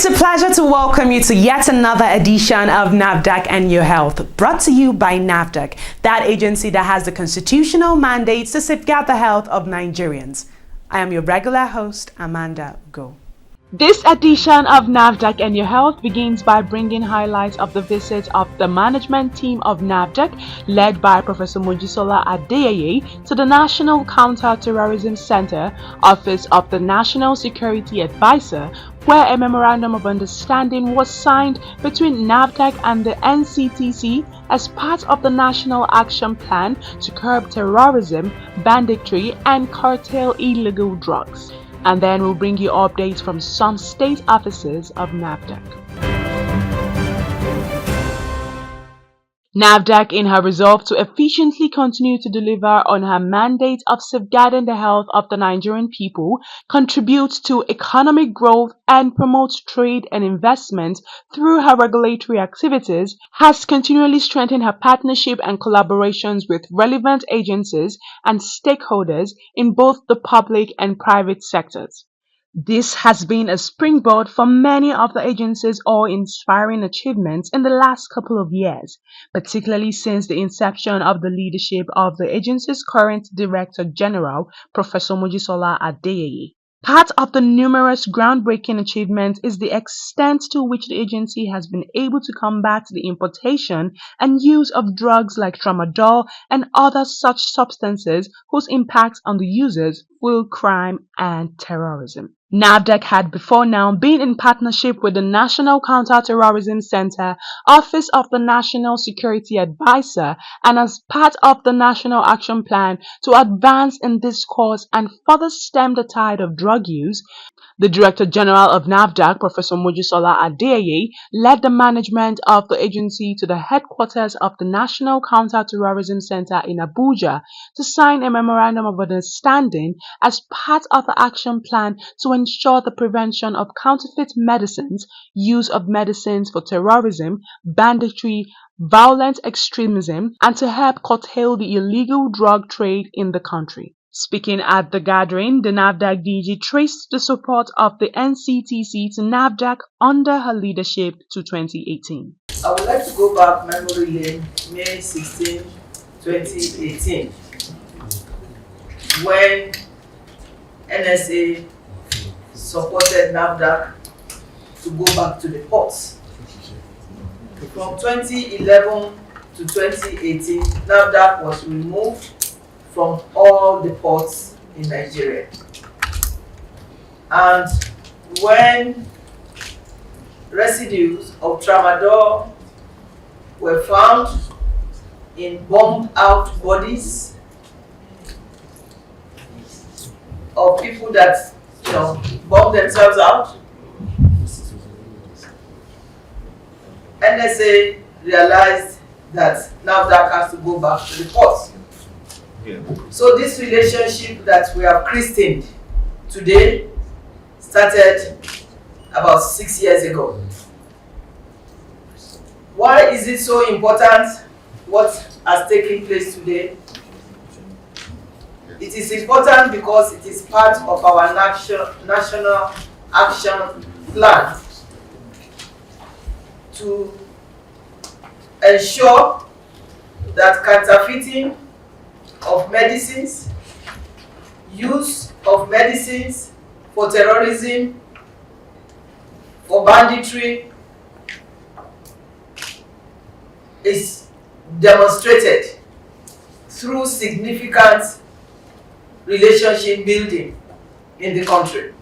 It's a pleasure to welcome you to yet another edition of NAFDAC and Your Health, brought to you by NAFDAC, that agency that has the constitutional mandate to safeguard the health of Nigerians. I am your regular host, Amanda Go. This edition of NAFDAC and Your Health begins by bringing highlights of the visit of the management team of NAFDAC, led by Professor Mojisola Adeyeye, to the National Counter Terrorism Centre, Office of the National Security Advisor, where a Memorandum of Understanding was signed between NAFDAC and the NCTC as part of the National Action Plan to curb terrorism, banditry, and curtail illegal drugs. And then we'll bring you updates from some state offices of NAFDAC. NAFDAC, in her resolve to efficiently continue to deliver on her mandate of safeguarding the health of the Nigerian people, contributes to economic growth and promotes trade and investment through her regulatory activities, has continually strengthened her partnership and collaborations with relevant agencies and stakeholders in both the public and private sectors. This has been a springboard for many of the agency's awe-inspiring achievements in the last couple of years, particularly since the inception of the leadership of the agency's current Director General, Professor Mojisola Adeyeye. Part of the numerous groundbreaking achievements is the extent to which the agency has been able to combat the importation and use of drugs like tramadol and other such substances whose impact on the users fuel crime and terrorism. NAFDAC had before now been in partnership with the National Counter Terrorism Centre, Office of the National Security Advisor, and as part of the National Action Plan to advance in this course and further stem the tide of drug use. The Director General of NAFDAC, Professor Mojisola Adeyeye, led the management of the agency to the headquarters of the National Counter Terrorism Centre in Abuja to sign a Memorandum of Understanding as part of the action plan to ensure the prevention of counterfeit medicines, use of medicines for terrorism, banditry, violent extremism, and to help curtail the illegal drug trade in the country. Speaking at the gathering, the NAFDAC DG traced the support of the NCTC to NAFDAC under her leadership to 2018. I would like to go back memory lane, May 16, 2018, when NSA supported NAFDAC to go back to the ports. From 2011 to 2018, NAFDAC was removed from all the ports in Nigeria. And when residues of tramadol were found in bombed out bodies of people that bomb themselves out, NSA realized that NAFDAC has to go back to the ports. Yeah. So this relationship that we have christened today started about 6 years ago. Why is it so important what has taken place today? It is important because it is part of our national action plan to ensure that counterfeiting of medicines, use of medicines for terrorism, for banditry, is demonstrated through significant relationship building in the country.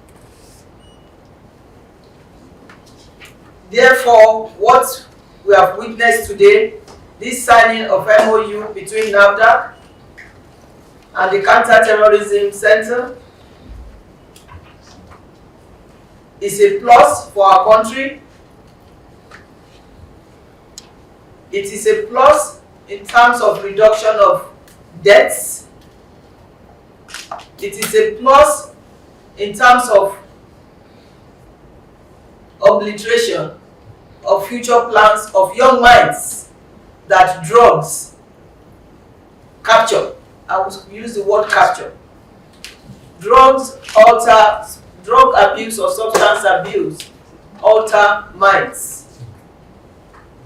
Therefore, what we have witnessed today, this signing of MoU between NAFDAC and the Counter Terrorism Centre, is a plus for our country. It is a plus in terms of reduction of deaths. It is a plus in terms of obliteration of future plans of young minds that drugs capture. I will use the word capture. Drugs alter, drug abuse or substance abuse alter minds.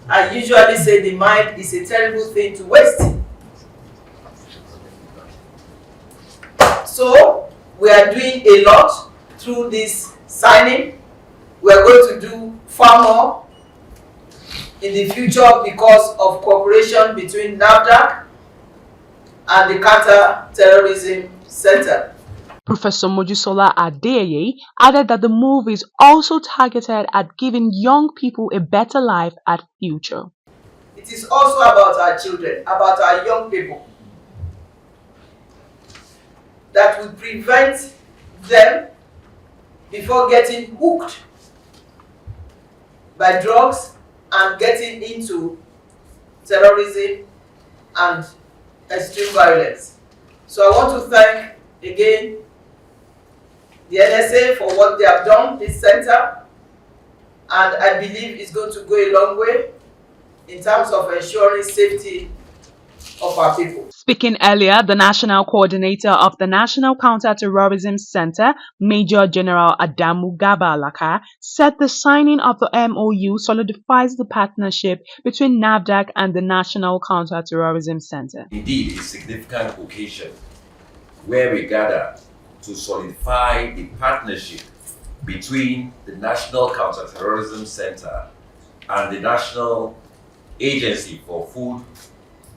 I usually say the mind is a terrible thing to waste. So we are doing a lot through this signing. We are going to do far more in the future because of cooperation between NAFDAC and the Counter Terrorism Centre. Professor Mojisola Adeye added that the move is also targeted at giving young people a better life at future. It is also about our children, about our young people, that will prevent them before getting hooked by drugs and getting into terrorism and extreme violence. So I want to thank again the NSA for what they have done, this center, and I believe it's going to go a long way in terms of ensuring safety of our people. Speaking earlier, the national coordinator of the National Counter Terrorism Centre, Major General Adamu Gabalaka, said the signing of the MoU solidifies the partnership between NAFDAC and the National Counter Terrorism Centre. Indeed, a significant occasion where we gather to solidify the partnership between the National Counter Terrorism Centre and the National Agency for Food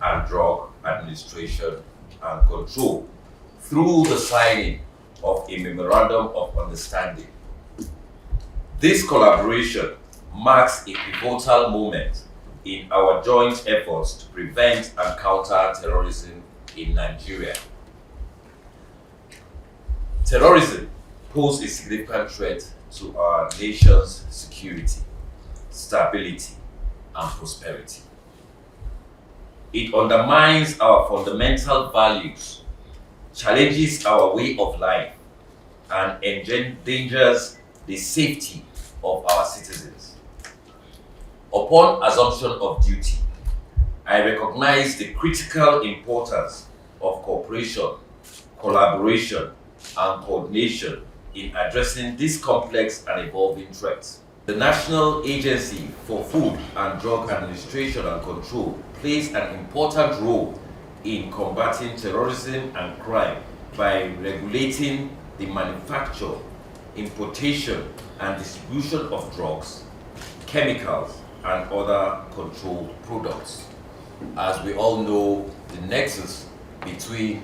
and Drug Administration and Control through the signing of a Memorandum of Understanding. This collaboration marks a pivotal moment in our joint efforts to prevent and counter terrorism in Nigeria. Terrorism poses a significant threat to our nation's security, stability, and prosperity. It undermines our fundamental values, challenges our way of life, and endangers the safety of our citizens. Upon assumption of duty, I recognize the critical importance of cooperation, collaboration, and coordination in addressing this complex and evolving threats. The National Agency for Food and Drug Administration and Control plays an important role in combating terrorism and crime by regulating the manufacture, importation, and distribution of drugs, chemicals, and other controlled products. As we all know, the nexus between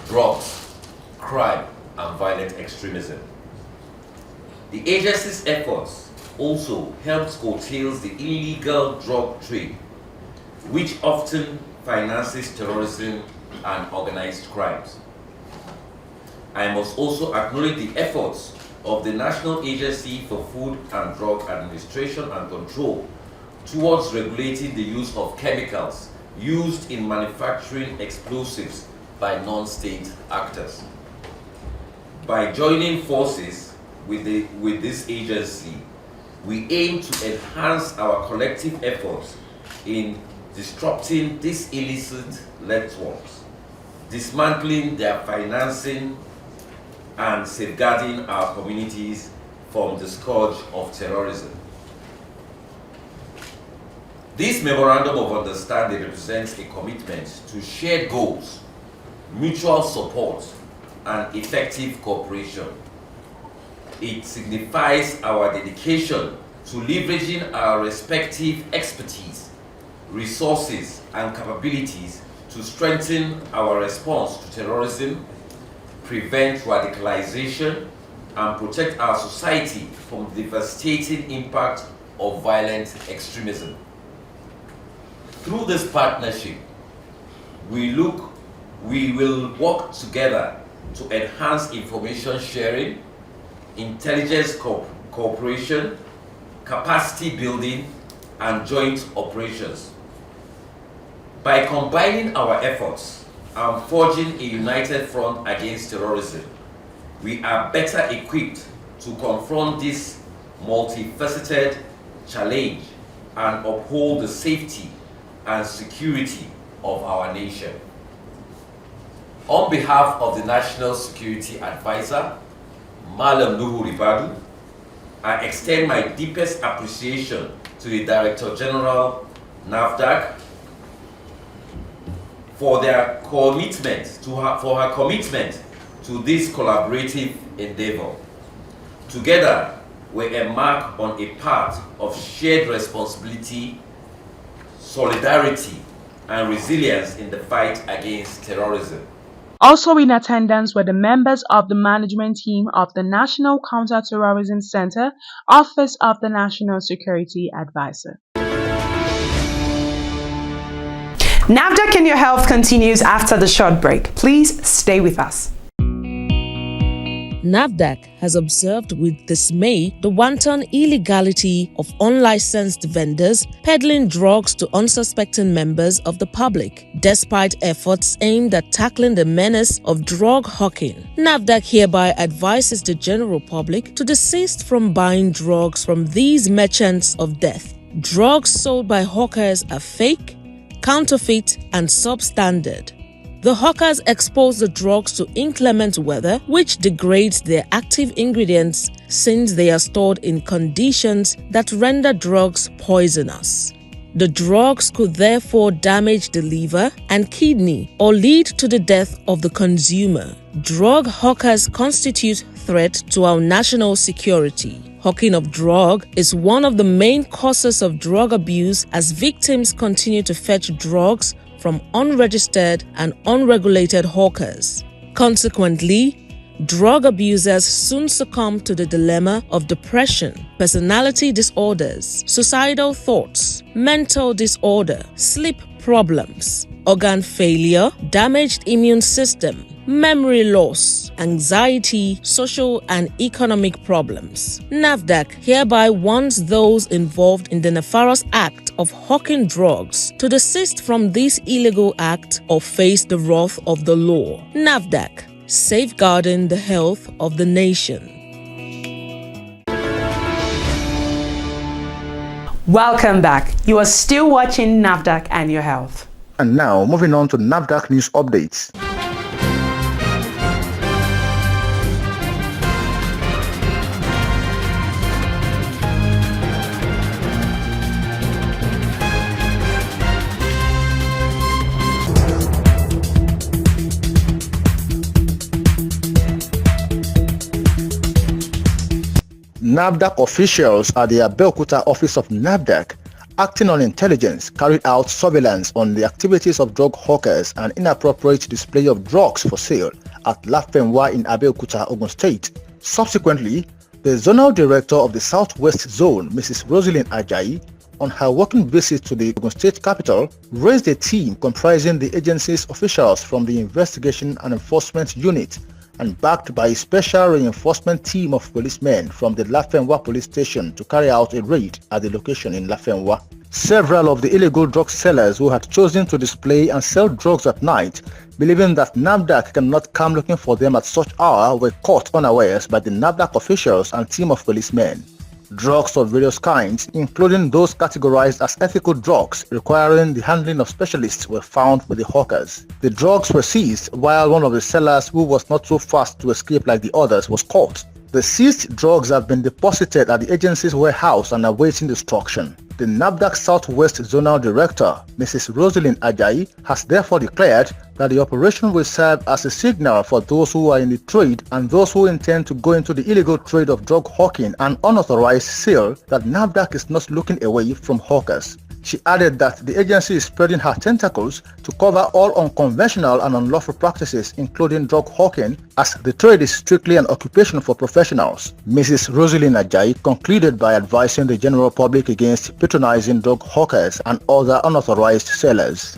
drugs, crime, and violent extremism. The agency's efforts also helps curtail the illegal drug trade, which often finances terrorism and organized crimes. I must also acknowledge the efforts of the National Agency for Food and Drug Administration and Control towards regulating the use of chemicals used in manufacturing explosives by non-state actors. By joining forces with this agency, we aim to enhance our collective efforts in disrupting these illicit networks, dismantling their financing, and safeguarding our communities from the scourge of terrorism. This Memorandum of Understanding represents a commitment to shared goals, mutual support, and effective cooperation. It signifies our dedication to leveraging our respective expertise, resources, and capabilities to strengthen our response to terrorism, prevent radicalization, and protect our society from the devastating impact of violent extremism. Through this partnership, we will work together to enhance information sharing, intelligence cooperation, capacity building, and joint operations. By combining our efforts and forging a united front against terrorism, we are better equipped to confront this multifaceted challenge and uphold the safety and security of our nation. On behalf of the National Security Advisor, Malam Nuhu Ribadu, I extend my deepest appreciation to the Director General, NAFDAC, for their commitment, for her commitment to this collaborative endeavor. Together, we embark on a path of shared responsibility, solidarity, and resilience in the fight against terrorism. Also in attendance were the members of the management team of the National Counter Terrorism Centre, Office of the National Security Advisor. NAFDAC and Your Health continues after the short break. Please stay with us. NAFDAC has observed with dismay the wanton illegality of unlicensed vendors peddling drugs to unsuspecting members of the public, despite efforts aimed at tackling the menace of drug hawking. NAFDAC hereby advises the general public to desist from buying drugs from these merchants of death. Drugs sold by hawkers are fake, counterfeit, and substandard. The hawkers expose the drugs to inclement weather, which degrades their active ingredients since they are stored in conditions that render drugs poisonous. The drugs could therefore damage the liver and kidney or lead to the death of the consumer. Drug hawkers constitute threat to our national security. Hawking of drug is one of the main causes of drug abuse as victims continue to fetch drugs from unregistered and unregulated hawkers. Consequently, drug abusers soon succumb to the dilemma of depression, personality disorders, suicidal thoughts, mental disorder, sleep problems, organ failure, damaged immune system, memory loss, anxiety, social and economic problems. NAFDAC hereby warns those involved in the nefarious act of hawking drugs to desist from this illegal act or face the wrath of the law. NAFDAC, safeguarding the health of the nation. Welcome back. You are still watching NAFDAC and Your Health. And now, moving on to NAFDAC news updates. NAFDAC officials at the Abeokuta office of NAFDAC, acting on intelligence, carried out surveillance on the activities of drug hawkers and inappropriate display of drugs for sale at Lafenwa in Abeokuta, Ogun State. Subsequently, the Zonal Director of the Southwest Zone, Mrs. Rosalind Ajayi, on her working visit to the Ogun State capital, raised a team comprising the agency's officials from the Investigation and Enforcement Unit and backed by a special reinforcement team of policemen from the Lafenwa police station to carry out a raid at the location in Lafenwa. Several of the illegal drug sellers who had chosen to display and sell drugs at night, believing that NAFDAC cannot come looking for them at such hour, were caught unawares by the NAFDAC officials and team of policemen. Drugs of various kinds, including those categorized as ethical drugs requiring the handling of specialists, were found with the hawkers. The drugs were seized while one of the sellers, who was not so fast to escape like the others, was caught. The seized drugs have been deposited at the agency's warehouse and awaiting destruction. The NAFDAC Southwest Zonal Director, Mrs. Rosalind Ajayi, has therefore declared that the operation will serve as a signal for those who are in the trade and those who intend to go into the illegal trade of drug hawking and unauthorized sale that NAFDAC is not looking away from hawkers. She added that the agency is spreading her tentacles to cover all unconventional and unlawful practices, including drug hawking, as the trade is strictly an occupation for professionals. Mrs. Rosalind Ajayi concluded by advising the general public against patronizing drug hawkers and other unauthorized sellers.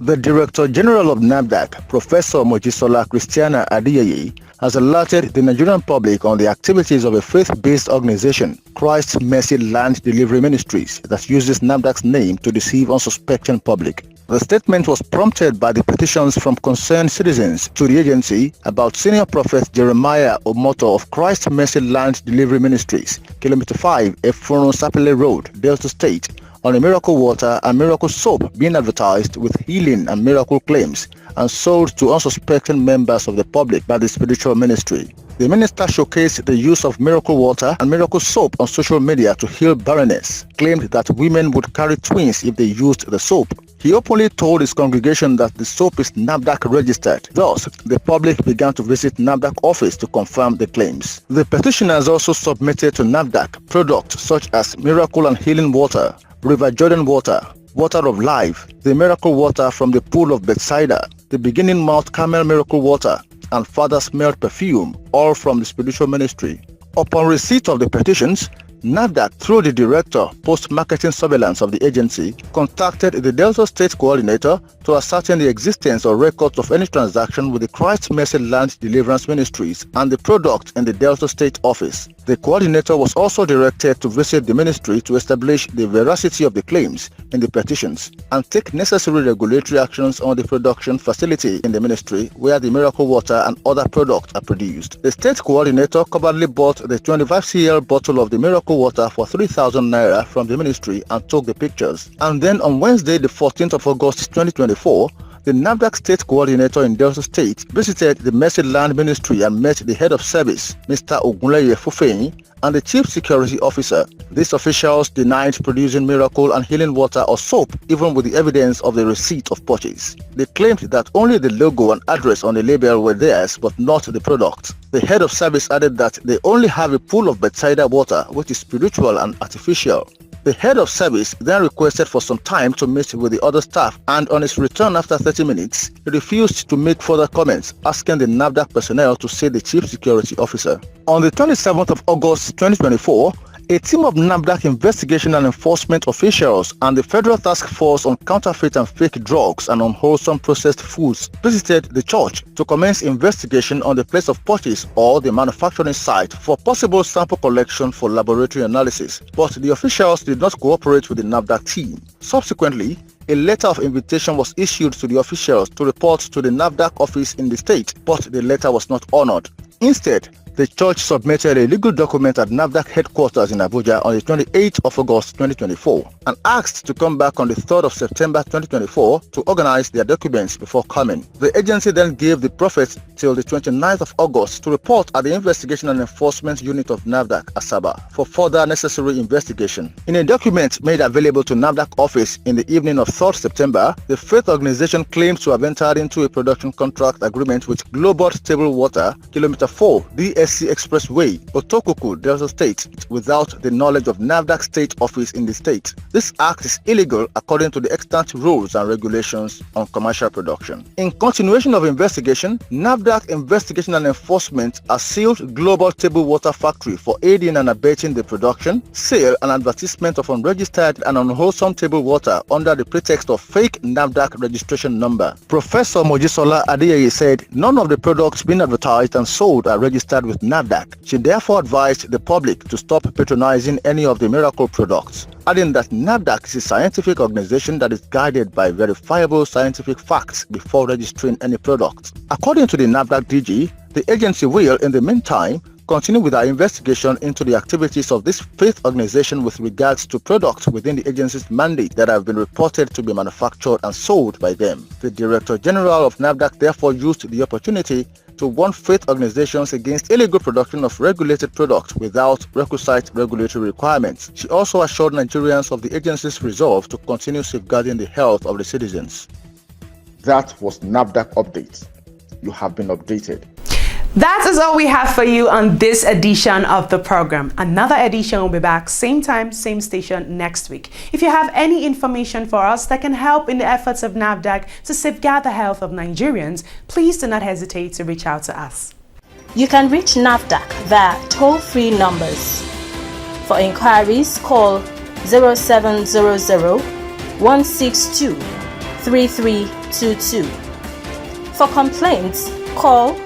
The Director General of NAFDAC, Professor Mojisola Christiana Adeyeye, has alerted the Nigerian public on the activities of a faith-based organization, Christ Mercy Land Delivery Ministries, that uses NAFDAC's name to deceive unsuspecting public. The statement was prompted by the petitions from concerned citizens to the agency about Senior Prophet Jeremiah Omoto of Christ Mercy Land Delivery Ministries, Kilometer 5, Efurun Sapele Road, Delta State, on a miracle water and miracle soap being advertised with healing and miracle claims and sold to unsuspecting members of the public by the spiritual ministry. The minister showcased the use of miracle water and miracle soap on social media to heal barrenness, claimed that women would carry twins if they used the soap. He openly told his congregation that the soap is NAFDAC registered. Thus, the public began to visit NAFDAC office to confirm the claims. The petitioners also submitted to NAFDAC products such as miracle and healing water, River Jordan water, water of life, the miracle water from the pool of Bethsaida, the beginning Mount Carmel miracle water, and Father smelled perfume, all from the spiritual ministry. Upon receipt of the petitions, NAFDAC, through the Director, Post-Marketing Surveillance of the agency, contacted the Delta State Coordinator to ascertain the existence or records of any transaction with the Christ Mercy Land Deliverance Ministries and the product in the Delta State office. The coordinator was also directed to visit the ministry to establish the veracity of the claims in the petitions and take necessary regulatory actions on the production facility in the ministry where the miracle water and other products are produced. The state coordinator covertly bought the 25 cl bottle of the miracle water for 3,000 naira from the ministry and took the pictures. And then on Wednesday, the 14th of August 2024, the NAFDAC State Coordinator in Delta State visited the Mercy Land Ministry and met the Head of Service, Mr. Ogunleye Fufeyin, and the Chief Security Officer. These officials denied producing miracle and healing water or soap, even with the evidence of the receipt of purchase. They claimed that only the logo and address on the label were theirs, but not the product. The Head of Service added that they only have a pool of Bethsaida water, which is spiritual and artificial. The Head of Service then requested for some time to meet with the other staff, and on his return after 30 minutes, he refused to make further comments, asking the NAFDAC personnel to see the Chief Security Officer. On the 27th of August 2024, a team of NAFDAC investigation and enforcement officials and the Federal Task Force on Counterfeit and Fake Drugs and Unwholesome Processed Foods visited the church to commence investigation on the place of purchase or the manufacturing site for possible sample collection for laboratory analysis, but the officials did not cooperate with the NAFDAC team. Subsequently, a letter of invitation was issued to the officials to report to the NAFDAC office in the state, but the letter was not honored. Instead, the church submitted a legal document at NAFDAC headquarters in Abuja on the 28th of August 2024 and asked to come back on the 3rd of September 2024 to organize their documents before coming. The agency then gave the prophet till the 29th of August to report at the Investigation and Enforcement Unit of NAFDAC, Asaba, for further necessary investigation. In a document made available to NAFDAC office in the evening of 3rd September, the faith organization claims to have entered into a production contract agreement with Global Table Water, Kilometer 4, DSC Expressway, Otokuku, Delta State, without the knowledge of NAFDAC state office in the state. This act is illegal according to the extant rules and regulations on commercial production. In continuation of investigation, NAFDAC Investigation and Enforcement has sealed Global Table Water Factory for aiding and abetting the production, sale and advertisement of unregistered and unwholesome table water under the pretext of fake NAFDAC registration number. Professor Mojisola Adeyeye said none of the products being advertised and sold are registered with NAFDAC. She therefore advised the public to stop patronizing any of the miracle products, adding that NAFDAC is a scientific organization that is guided by verifiable scientific facts before registering any product. According to the NAFDAC DG, the agency will, in the meantime, continue with our investigation into the activities of this faith organization with regards to products within the agency's mandate that have been reported to be manufactured and sold by them. The Director General of NAFDAC therefore used the opportunity to warn faith organizations against illegal production of regulated products without requisite regulatory requirements. She also assured Nigerians of the agency's resolve to continue safeguarding the health of the citizens. That was NAFDAC Update. You have been updated. That is all we have for you on this edition of the program. Another edition will be back same time, same station next week. If you have any information for us that can help in the efforts of NAFDAC to safeguard the health of Nigerians, please do not hesitate to reach out to us. You can reach NAFDAC via toll-free numbers. For inquiries, call 0700 162 3322. For complaints, call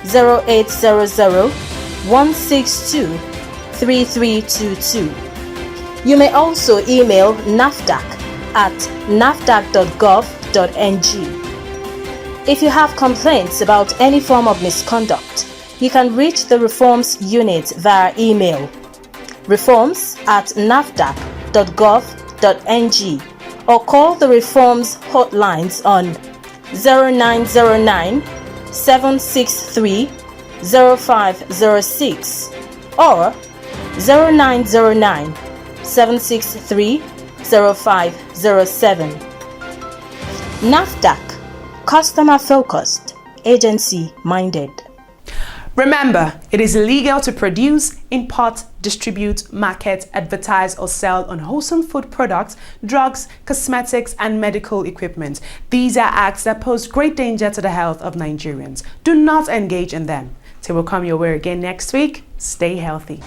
0800 162 3322. You may also email NAFDAC at nafdac.gov.ng. If you have complaints about any form of misconduct, you can reach the Reforms Unit via email reforms@nafdac.gov.ng. nafdac.gov.ng or call the reforms hotlines on 0909 763 0506 or 0909 763 0507. NAFDAC, customer focused, agency minded. Remember, it is illegal to produce, import, distribute, market, advertise, or sell unwholesome food products, drugs, cosmetics, and medical equipment. These are acts that pose great danger to the health of Nigerians. Do not engage in them. Till we come your way again next week, stay healthy.